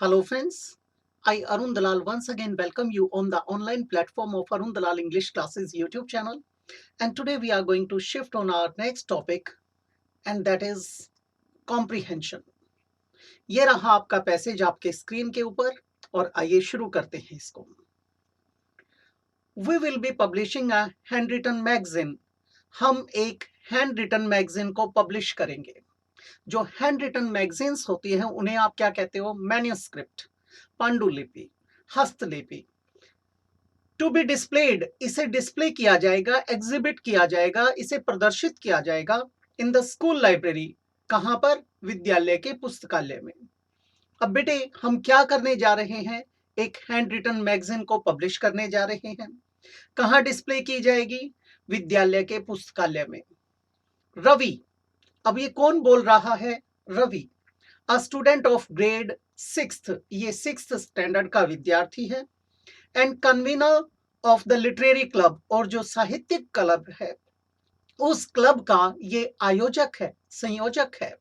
Hello friends, I Arun Dalal once again welcome you on the online platform of Arun Dalal English Classes YouTube channel, and today we are going to shift on our next topic, and that is comprehension. ये रहा आपका passage आपके screen के ऊपर और आइए शुरू करते हैं इसको. We will be publishing a handwritten magazine. हम एक हैंड रिटन मैगजीन को पब्लिश करेंगे. जो हैंड रिटन मैगजीन्स होती हैं उन्हें आप क्या कहते हो? मैन्युस्क्रिप्ट, पांडुलिपि, हस्तलिपि. टू बी डिस्प्लेड, इसे डिस्प्ले किया जाएगा, एग्जिबिट किया जाएगा, इसे प्रदर्शित किया जाएगा इन द स्कूल लाइब्रेरी. कहां पर? विद्यालय के पुस्तकालय में. अब बेटे हम क्या करने जा रहे हैं? एक हैंड रिटन मैगजीन को पब्लिश करने जा रहे हैं. कहां डिस्प्ले की जाएगी? विद्यालय के पुस्तकालय में. रवि, अब ये कौन बोल रहा है? Ravi, a student of grade 6th, ये 6th स्टैंडर्ड का विद्यार्थी है. And convener of the literary club, और जो साहित्यिक क्लब है उस क्लब का ये आयोजक है, संयोजक है.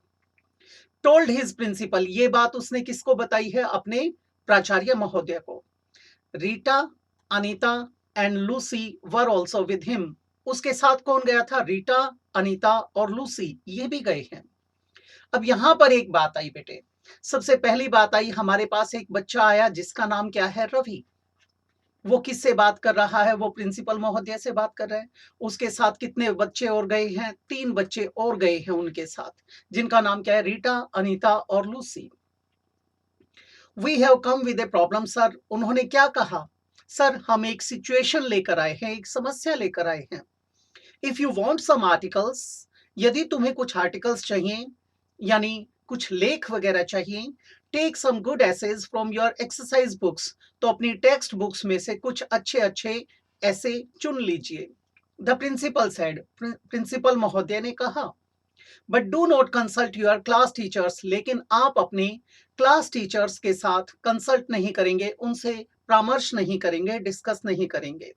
टोल्ड हिज प्रिंसिपल, ये बात उसने किसको बताई है? अपने प्राचार्य महोदय को. Rita, Anita and Lucy were also with him. उसके साथ कौन गया था? रीटा, अनीता और लूसी, ये भी गए हैं. अब यहां पर एक बात आई बेटे. सबसे पहली बात आई, हमारे पास एक बच्चा आया जिसका नाम क्या है? रवि. वो किससे बात कर रहा है? वो प्रिंसिपल महोदय से बात कर रहे हैं. उसके साथ कितने बच्चे और गए हैं? 3 बच्चे और गए हैं उनके साथ, जिनका नाम क्या है? रीटा, अनीता और Lucy. We have come with a problem sir. उन्होंने क्या कहा? सर हम एक सिचुएशन लेकर आए हैं, एक समस्या लेकर आए हैं. If you want some articles, यदि तुम्हें कुछ आर्टिकल्स चाहिए, यानी कुछ लेख वगैरह चाहिए, take some good essays from your exercise books, तो अपनी टेक्स्ट बुक्स में से कुछ अच्छे अच्छे ऐसे चुन लीजिए. द प्रिंसिपल सेड, प्रिंसिपल महोदय ने कहा. But do not consult your class teachers, लेकिन आप अपने क्लास टीचर्स के साथ कंसल्ट नहीं करेंगे, उनसे परामर्श नहीं करेंगे, डिस्कस नहीं करेंगे.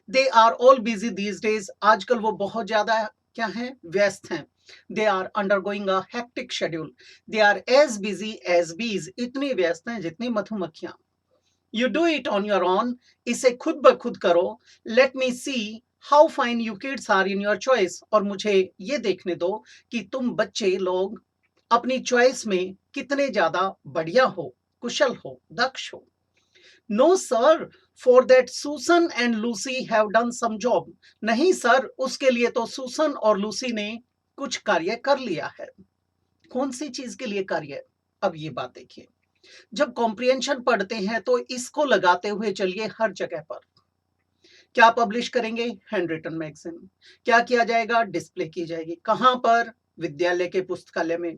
They are all busy these days, आजकल वो बहुत ज्यादा क्या है? व्यस्त हैं. They are undergoing a hectic schedule. They are as busy as bees, इतनी व्यस्त हैं जितनी मधुमक्खियां. You do it on your own, इसे खुद ब खुद करो. Let me see how fine you kids are in your choice, और मुझे ये देखने दो कि तुम बच्चे लोग अपनी चॉइस में कितने ज्यादा बढ़िया हो, कुशल हो, दक्ष हो. No sir, for that Susan and Lucy have done some job. नहीं सर, उसके लिए तो सुसन और लूसी ने कुछ कार्य कर लिया है. कौन सी चीज के लिए कार्य? अब ये बात देखिए. जब कॉम्प्रिहेंशन पढ़ते हैं तो इसको लगाते हुए चलिए हर जगह पर. क्या पब्लिश करेंगे? Hand written magazine. क्या किया जाएगा? डिस्प्ले की जाएगी. कहां पर? विद्यालय के पुस्तकालय में.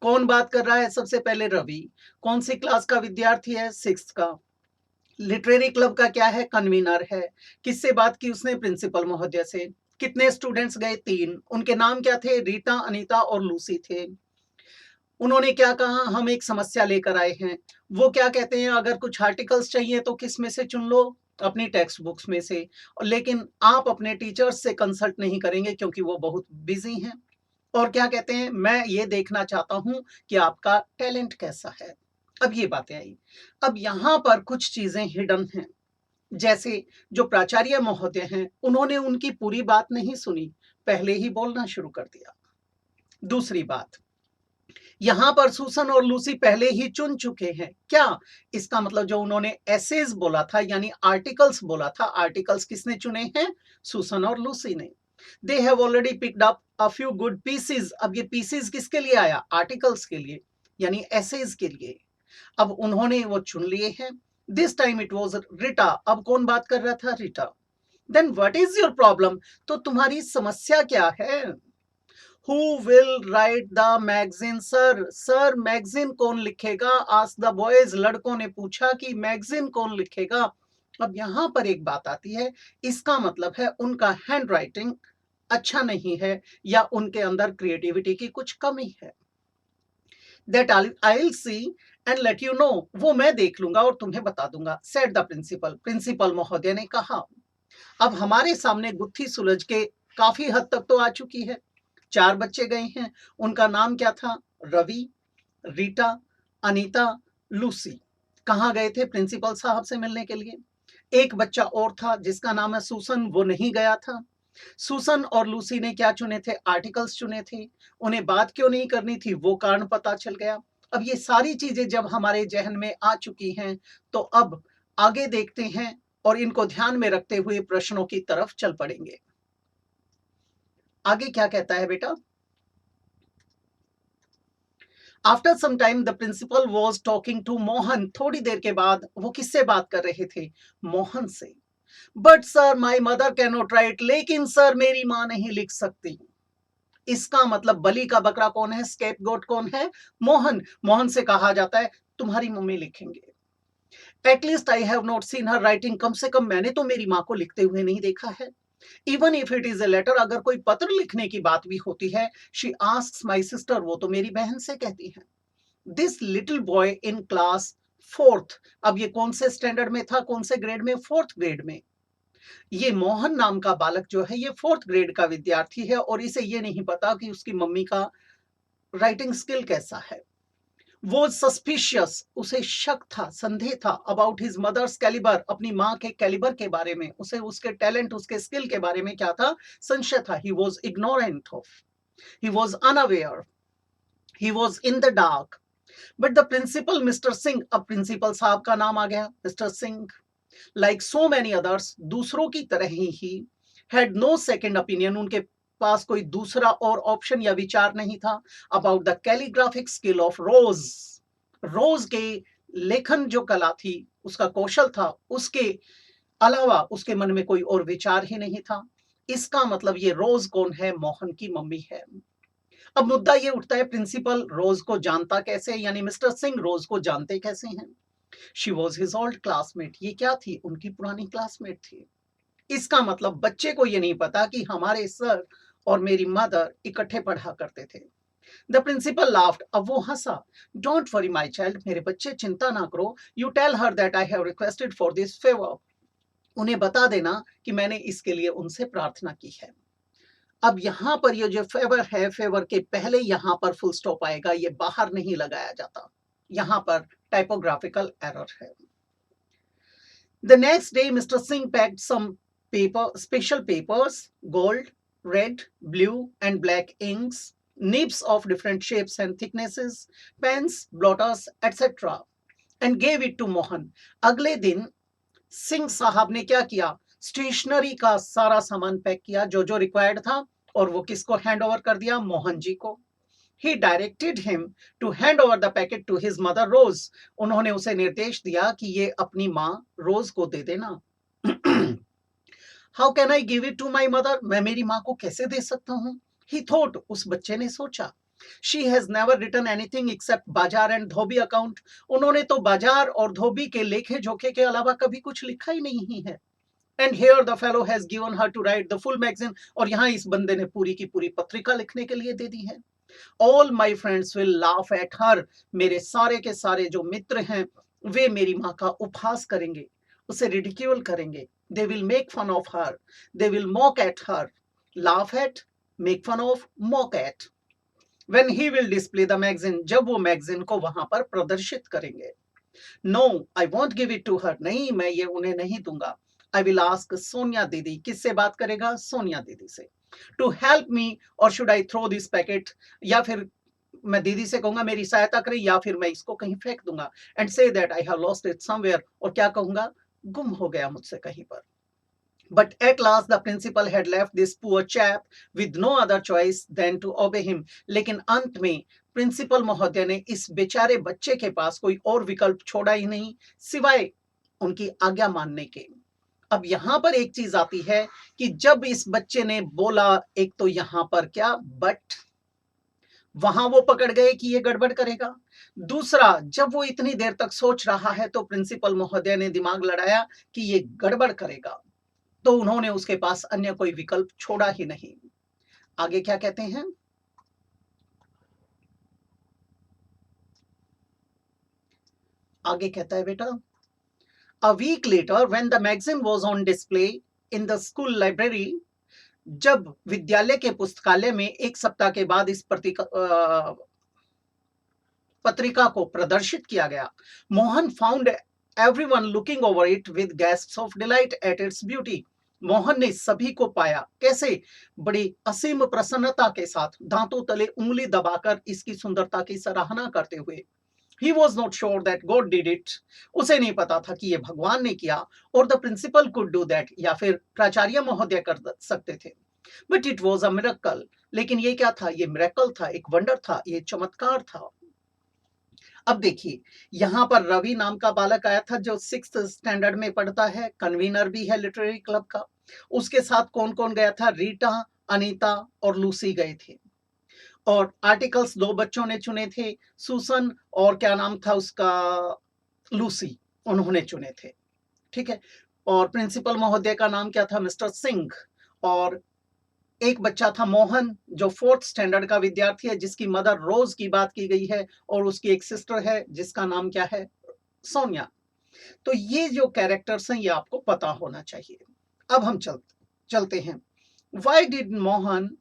कौन बात कर रहा है? सबसे पहले रवि. कौन सी क्लास का विद्यार्थी है? 6th का. लिटरेरी क्लब का क्या है? कन्वीनर है. किससे बात की उसने? प्रिंसिपल महोदय से. कितने स्टूडेंट्स गए? 3. उनके नाम क्या थे? रीटा, अनीता और लूसी थे. उन्होंने क्या कहा? हम एक समस्या लेकर आए हैं. वो क्या कहते हैं? अगर कुछ आर्टिकल्स चाहिए तो किस में से चुन लो? अपनी टेक्स्ट बुक्स में से. लेकिन आप अपने टीचर्स से कंसल्ट नहीं करेंगे क्योंकि वो बहुत बिजी हैं. और क्या कहते हैं? मैं ये देखना चाहता हूं कि आपका टैलेंट कैसा है. अब ये बातें आई. अब यहां पर कुछ चीजें हिडन हैं. जैसे जो प्राचार्य महोदय हैं उन्होंने उनकी पूरी बात नहीं सुनी, पहले ही बोलना शुरू कर दिया. दूसरी बात, यहां पर सुसन और लूसी पहले ही चुन चुके हैं. क्या? इसका मतलब जो उन्होंने एसेज बोला था यानी आर्टिकल्स बोला था, आर्टिकल्स किसने चुने हैं? सुसन और लूसी ने. They have already picked up a few good pieces. अब ये पीसेज किसके लिए आया? आर्टिकल्स के लिए, यानी एसेज के लिए. अब उन्होंने वो चुन लिए हैं. This time it was Rita. अब कौन बात कर रहा था? Rita. Then what is your problem, तो तुम्हारी समस्या क्या है? Who will write the magazine sir. Sir magazine कौन लिखेगा? Ask the boys. लड़कों ने पूछा कि मैगजीन कौन लिखेगा. अब यहां पर एक बात आती है, इसका मतलब है उनका हैंड राइटिंग अच्छा नहीं है या उनके अंदर क्रिएटिविटी की कुछ कमी है. That I will see and let you know, वो मैं देख लूंगा और तुम्हें बता दूंगा. Said the principal. प्रिंसिपल महोदय ने कहा. अब हमारे सामने गुत्थी सुलझ के काफी हद तक तो आ चुकी है. 4 बच्चे गए हैं. उनका नाम क्या था? रवि, रीटा, अनीता, लूसी कहाँ गए थे प्रिंसिपल साहब से मिलने के लिए। एक बच्चा और था जिसका नाम है सूसन, वो नहीं गया था। सूसन और लूसी ने क्या चुने थे? आर्टिकल्स चुने थे। उन्हें बात क्यों नहीं करनी थी वो कारण पता चल गया। अब ये सारी चीजें जब हमारे जहन में आ चुकी हैं तो अब आगे देखते हैं और इनको ध्यान में रखते हुए प्रश्नों की तरफ चल पड़ेंगे। आगे क्या कहता है बेटा? After some time the principal was talking to Mohan. थोड़ी देर के बाद वो किससे बात कर रहे थे? मोहन से। But sir my mother can not right. लेकिन सर मेरी माँ नहीं लिख सकती। इसका मतलब बलि का बकरा कौन है? स्केपगोट कौन है? मोहन। मोहन से कहा जाता है तुम्हारी मम्मी लिखेंगे। At least I have not seen her writing. कम से कम मैंने तो मेरी माँ को लिखते हुए नहीं देखा है। Even if it is a letter, अगर कोई पत्र लिखने की बात भी होती है, शी आस्क्स माई सिस्टर, वो तो मेरी बहन से कहती है। This little boy in class fourth. अब ये कौन से स्टैंडर्ड में था? कौन से ग्रेड में? फोर्थ ग्रेड में। ये मोहन नाम का बालक जो है ये फोर्थ ग्रेड का विद्यार्थी है और इसे ये नहीं पता कि उसकी मम्मी का राइटिंग स्किल कैसा है। वो सस्पिशियस, उसे शक था, संदेह था अबाउट हिज मदर्स कैलिबर, अपनी माँ के कैलिबर के बारे में। उसे उसके टैलेंट, उसके स्किल के बारे में क्या था? संशय था। He was ignorant of, he was unaware, he was in the dark. But the principal mister Singh, अब प्रिंसिपल साहब का नाम आ गया mister Singh, like so many others, दूसरों की तरह ही हैड नो सेकेंड ओपिनियन, उनके पास कोई दूसरा और ऑप्शन या विचार नहीं था about the calligraphic skill of Rose. Rose के लेखन जो कला थी, उसका कौशल था, उसके अलावा उसके मन में कोई और विचार ही नहीं था। इसका मतलब ये रोज कौन है? मोहन की मम्मी है। अब मुद्दा ये उठता है प्रिंसिपल रोज को जानता कैसे, यानी मिस्टर सिंह रोज को जानते कैसे हैं? She was his old classmate. ये क्या थी? उनकी पुरानी क्लासमेट थी। इसका मतलब बच्चे को ये नहीं पता कि हमारे सर और मेरी मदर इकट्ठे पढ़ा करते थे। The principal laughed. अब वो हंसा। डोंट वरी माई चाइल्ड, मेरे बच्चे चिंता ना करो। You tell her that I have requested for this favour. उन्हें बता देना कि मैंने इसके लिए उनसे प्रार्थना की है। अब यहाँ पर ये जो फेवर है, फेवर के पहले यहाँ पर फुल स्टॉप आएगा, ये बाहर नहीं लगाया जाता। यहाँ पर टाइपोग्राफिकल एरर है। The next day, Mr. Singh packed some special papers, gold, red, blue, and black inks, nibs of different shapes and thicknesses, pens, blotters, etc., and gave it to Mohan. अगले दिन सिंह साहब ने क्या किया? Stationery का सारा सामान पैक किया जो जो रिक्वायर्ड था, और वो किसको हैंड ओवर कर दिया? मोहन जी को। He directed him to hand over the packet to his mother Rose. उन्होंने उसे निर्देश दिया कि ये अपनी माँ रोज को दे देना। How can I give it to my mother? मैं मेरी माँ को कैसे दे सकता हूँ? He thought, उस बच्चे ने सोचा। She has never written anything except बाजार and धोबी account. उन्होंने तो बाजार और धोबी के लेखे जोखे के अलावा कभी कुछ लिखा ही नहीं है। And here the fellow has given her to write the full magazine. और यहाँ इस बंदे ने पूरी की पूरी पत्रिका लिखने के लिए दे दी है। All my friends will laugh at her. मेरे सारे के सारे जो मित्र हैं वे मेरी माँ का उपहास करेंगे, उसे रिडिक्यूल करेंगे। They will make fun of her. They will mock at her. Laugh at, make fun of, mock at. When he will display the magazine, जब वो मैगजीन को वहां पर प्रदर्शित करेंगे। No, I won't give it to her. नहीं, मैं ये उन्हें नहीं दूंगा। I will ask सोनिया दीदी। किससे बात करेगा? सोनिया दीदी से। To help me, or should I throw this packet? या फिर मैं दीदी से कहूंगा मेरी सहायता करें, या फिर मैं इसको कहीं फेंक दूंगा। And say that I have lost it somewhere. और क्या कहूंगा? गुम हो गया मुझसे कहीं पर। But at last the principal had left this poor chap with no other choice than to obey him. लेकिन अंत में प्रिंसिपल महोदय ने इस बेचारे बच्चे के पास कोई और विकल्प छोड़ा ही नहीं सिवाय उनकी आज्ञा मानने के। अब यहाँ पर एक चीज आती है कि जब इस बच्चे ने बोला, एक तो यहाँ पर क्या बट, वहां वो पकड़ गए कि ये गड़बड़ करेगा। दूसरा, जब वो इतनी देर तक सोच रहा है तो प्रिंसिपल महोदय ने दिमाग लड़ाया कि ये गड़बड़ करेगा, तो उन्होंने उसके पास अन्य कोई विकल्प छोड़ा ही नहीं। आगे क्या कहते हैं? आगे कहता है बेटा, A week later, when the magazine was on display in the school library, जब विद्यालय के पुस्तकालय में एक सप्ताह के बाद इस पत्रिका को प्रदर्शित किया गया। Mohan found everyone looking over it with gasps of delight at its beauty. Mohan ने सभी को पाया, कैसे? बड़ी असीम प्रसन्नता के साथ, दांतों तले उंगली दबाकर इसकी सुंदरता की सराहना करते हुए। He was not sure that God did it. उसे नहीं पता था कि ये भगवान ने किया, और the principal could do that, या फिर प्राचार्य महोदय कर सकते थे। But it was a miracle. लेकिन ये क्या था? ये मिरेकल था, एक वंडर था, ये चमत्कार था। अब देखिए, यहाँ पर रवि नाम का बालक आया था जो 6th स्टैंडर्ड में पढ़ता है, कन्वीनर भी है लिटरेरी क्लब का। उसके साथ कौन कौन गया था? रीटा, अनीता और लूसी गए थे। और आर्टिकल्स 2 बच्चों ने चुने थे, सुसन और क्या नाम था उसका, लूसी, उन्होंने चुने थे। ठीक है। और प्रिंसिपल महोदय का नाम क्या था? मिस्टर सिंह। और एक बच्चा था मोहन, जो 4th स्टैंडर्ड का विद्यार्थी है, जिसकी मदर रोज की बात की गई है, और उसकी एक सिस्टर है जिसका नाम क्या है? सोनिया। तो ये जो कैरेक्टर्स हैं ये आपको पता होना चाहिए। अब हम चलते हैं। Why did Mohan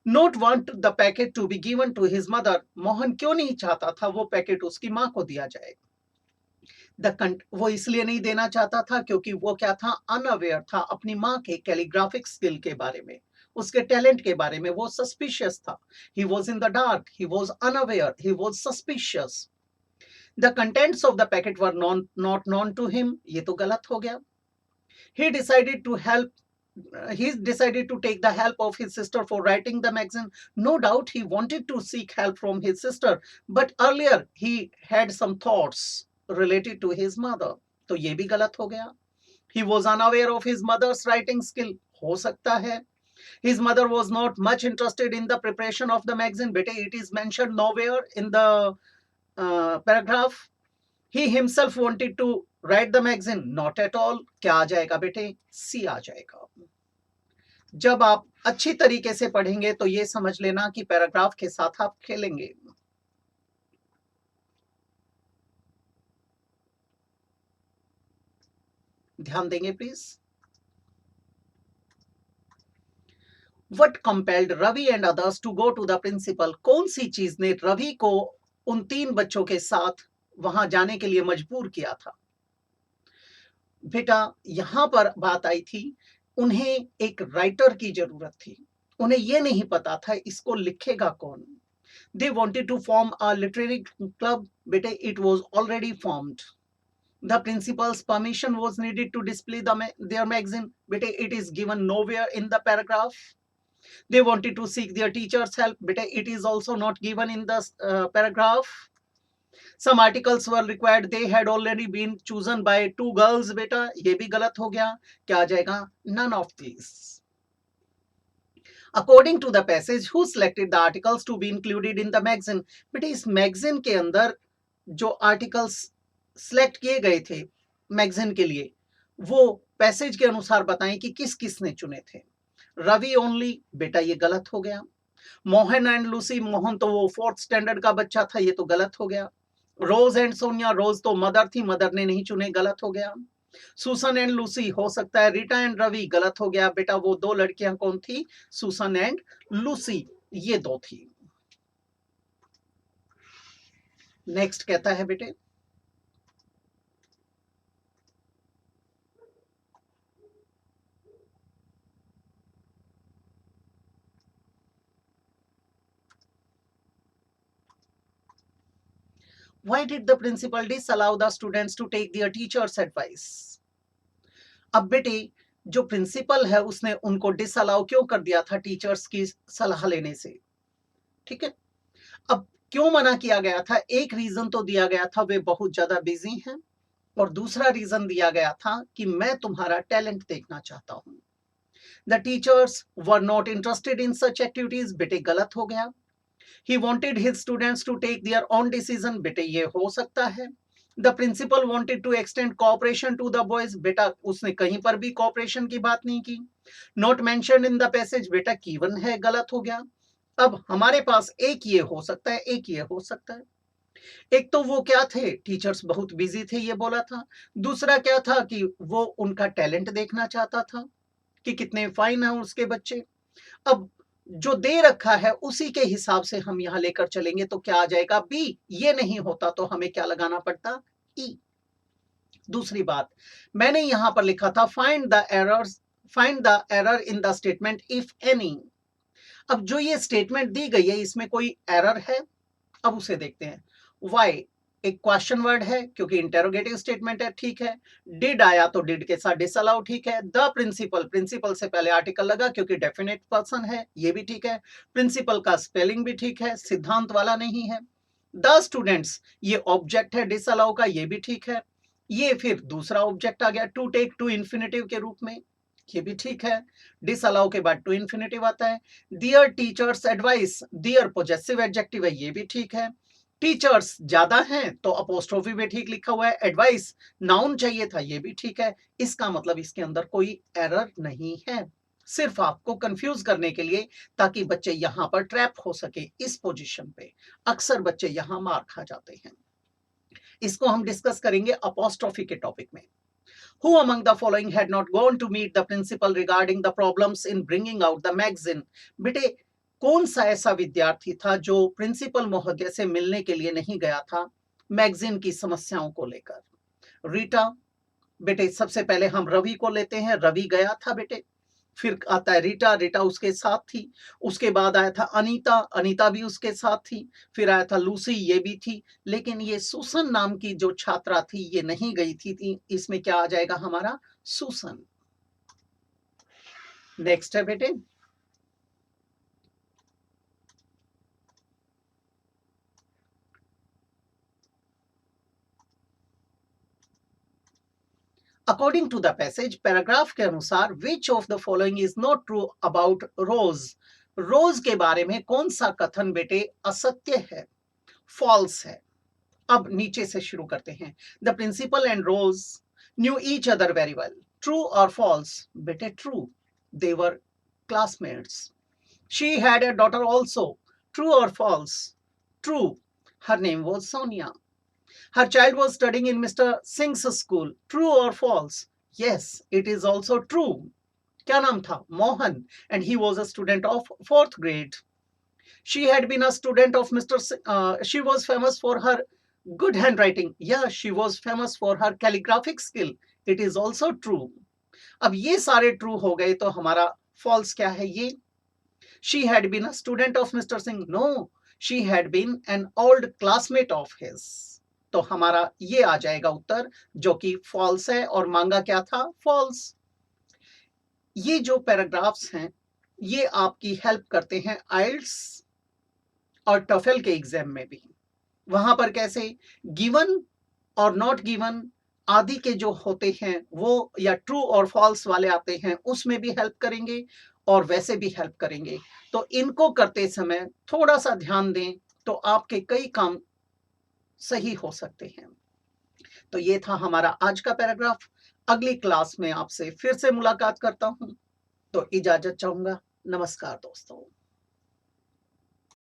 not want the packet to be given to his mother? Mohan क्यों नहीं चाहता था वो पैकेट उसकी माँ को दिया जाए? वो इसलिए नहीं देना चाहता था क्योंकि वो क्या था? अनअवेयर था अपनी माँ के कैलीग्राफिक स्किल के बारे में, उसके टैलेंट के बारे में वो सस्पिशियस था। He was in the dark, he was unaware, he was suspicious. The contents of the packet were not known to him. ये तो गलत हो गया। He decided to take the help of his sister for writing the magazine. No doubt he wanted to seek help from his sister, but earlier he had some thoughts related to his mother. तो ये भी गलत हो गया। He was unaware of his mother's writing skill. हो सकता है। His mother was not much interested in the preparation of the magazine. बेटे, it is mentioned nowhere in the paragraph. He himself wanted to write the magazine. Not at all. क्या आ जाएगा बेटे? C आ जाएगा। जब आप अच्छी तरीके से पढ़ेंगे तो ये समझ लेना कि पैराग्राफ के साथ आप खेलेंगे। ध्यान देंगे please. What compelled Ravi and others to go to the principal? कौन सी चीज ने रवि को उन 3 बच्चों के साथ वहां जाने के लिए मजबूर किया था? बेटा, यहां पर बात आई थी, उन्हें एक राइटर की जरूरत थी। उन्हें यह नहीं पता था इसको लिखेगा कौन। They wanted to form a literary club. बेटे, it was already formed. The principal's permission was needed to display their magazine. बेटे, it is given nowhere in the paragraph. They wanted to seek their teacher's help. बेटे, it is also not given in the paragraph. Some articles were required. They had already been chosen by 2 girls. बेटा, ये भी गलत हो गया। क्या आ जाएगा? None of these. According to the passage, who selected the articles to be included in the magazine? बेटे, इस मैगजीन के अंदर जो आर्टिकल्स सिलेक्ट किए गए थे मैगजीन के लिए, वो पैसेज के अनुसार बताएं कि किस किस ने चुने थे। रवि ओनली। बेटा, ये गलत हो गया। Mohan and Lucy. मोहन तो वो 4th स्टैंडर्ड का बच्चा था, ये तो गलत हो गया। रोज एंड सोनिया। रोज तो मदर थी, मदर ने नहीं चुने, गलत हो गया। Susan and Lucy. हो सकता है रीटा एंड रवि। गलत हो गया बेटा, वो 2 लड़कियां कौन थी? सुसन एंड लूसी, ये 2 थी। नेक्स्ट कहता है बेटे, Why did the principal disallow the students to take their teacher's advice? अब बेटे, जो प्रिंसिपल है उसने उनको डिसअलाउ क्यों कर दिया था टीचर्स की सलाह लेने से? ठीक है। अब क्यों मना किया गया था? एक रीजन तो दिया गया था, वे बहुत ज्यादा बिजी हैं, और दूसरा रीजन दिया गया था कि मैं तुम्हारा टैलेंट देखना चाहता हूं। The teachers were not interested in such activities. बेटे, गलत हो गया। He wanted his students to take their own decision. बेटे, ये हो सकता है। The principal wanted to extend cooperation to the boys. बेटा, उसने कहीं पर भी cooperation की बात नहीं की। Not mentioned in the passage. बेटा, given है, गलत हो गया। अब हमारे पास एक ये हो सकता है, एक ये हो सकता है। एक तो वो क्या थे, टीचर्स बहुत बिजी थे, ये बोला था। दूसरा क्या था कि वो उनका टैलेंट देखना चाहता था कि कितने फाइन है उसके बच्चे। अब जो दे रखा है उसी के हिसाब से हम यहाँ लेकर चलेंगे तो क्या आ जाएगा बी। ये नहीं होता तो हमें क्या लगाना पड़ता ई। दूसरी बात, मैंने यहां पर लिखा था find the error in the statement if any. अब जो ये स्टेटमेंट दी गई है इसमें कोई एरर है? अब उसे देखते हैं। वाई एक क्वेश्चन वर्ड है क्योंकि इंटेरोगेटिव स्टेटमेंट है, ठीक है। डिड आया तो डिड के साथ डिसअलाउ, ठीक है। द प्रिंसिपल, प्रिंसिपल से पहले आर्टिकल लगा क्योंकि डेफिनेट पर्सन है, ये भी ठीक है। प्रिंसिपल का स्पेलिंग भी ठीक है, सिद्धांत वाला नहीं है। द स्टूडेंट्स ये ऑब्जेक्ट है डिसअलाउ का, ये भी ठीक है। ये फिर दूसरा ऑब्जेक्ट आ गया टू टेक टू इन्फिनेटिव के रूप में, ये भी ठीक है। डिसअलाउ के बाद टू इन्फिनेटिव आता है। Dear teachers advice, dear possessive adjective है, ये भी ठीक है। टीचर्स ज्यादा हैं तो अपोस्ट्रोफी भी ठीक लिखा हुआ है। एडवाइस नाउन चाहिए था, ये भी ठीक है। इसका मतलब इसके अंदर कोई एरर नहीं है, सिर्फ आपको कंफ्यूज करने के लिए, ताकि बच्चे यहां पर ट्रैप हो सके इस पोजीशन पे। अक्सर बच्चे यहां मार खा जाते हैं। इसको हम डिस्कस करेंगे अपोस्ट्रोफी के टॉपिक में। Who among the following had not gone to meet the principal regarding the problems in bringing out the magazine? बेटे कौन सा ऐसा विद्यार्थी था जो प्रिंसिपल महोदय से मिलने के लिए नहीं गया था मैगजीन की समस्याओं को लेकर? रीटा। बेटे सबसे पहले हम रवि को लेते हैं, रवि गया था बेटे। फिर आता है रीटा, रीटा उसके साथ थी। उसके बाद आया था अनीता, अनीता भी उसके साथ थी। फिर आया था लूसी, ये भी थी। लेकिन ये सुसन नाम की जो छात्रा थी ये नहीं गई थी। इसमें क्या आ जाएगा हमारा सुसन। नेक्स्ट है बेटे, according to the passage, paragraph के अनुसार which of the following is not true about Rose? Rose के बारे में कौन सा कथन बेटे असत्य है, फॉल्स है? अब नीचे से शुरू करते हैं। The principal and Rose knew each other very well, true और फॉल्स? बेटे true, they were classmates. She had a daughter also, true और false? True, her name was Sonia. Her child was studying in mister Singh's school, true और false? Yes, it is also true. क्या नाम था? Mohan, and he was a student of fourth grade. She had been a student of Mr. She was famous for her good handwriting. Yeah, she was famous for her calligraphic skill. It is also true. अब ये सारे true हो गए तो हमारा false क्या है? ये she had been a student of Mr. Singh. No, she had been an old classmate of his. तो हमारा ये आ जाएगा उत्तर जो कि फॉल्स है, और मांगा क्या था? फॉल्स। ये जो पैराग्राफ्स हैं ये आपकी हेल्प करते हैं आइल्स और टफेल के एग्जाम में भी। वहां पर कैसे गिवन और नॉट गिवन आदि के जो होते हैं वो या ट्रू और फॉल्स वाले आते हैं, उसमें भी हेल्प करेंगे और वैसे भी हेल्प करेंगे। तो इनको करते समय थोड़ा सा ध्यान दें तो आपके कई काम सही हो सकते हैं। तो ये था हमारा आज का पैराग्राफ। अगली क्लास में आपसे फिर से मुलाकात करता हूं, तो इजाजत चाहूंगा। नमस्कार दोस्तों।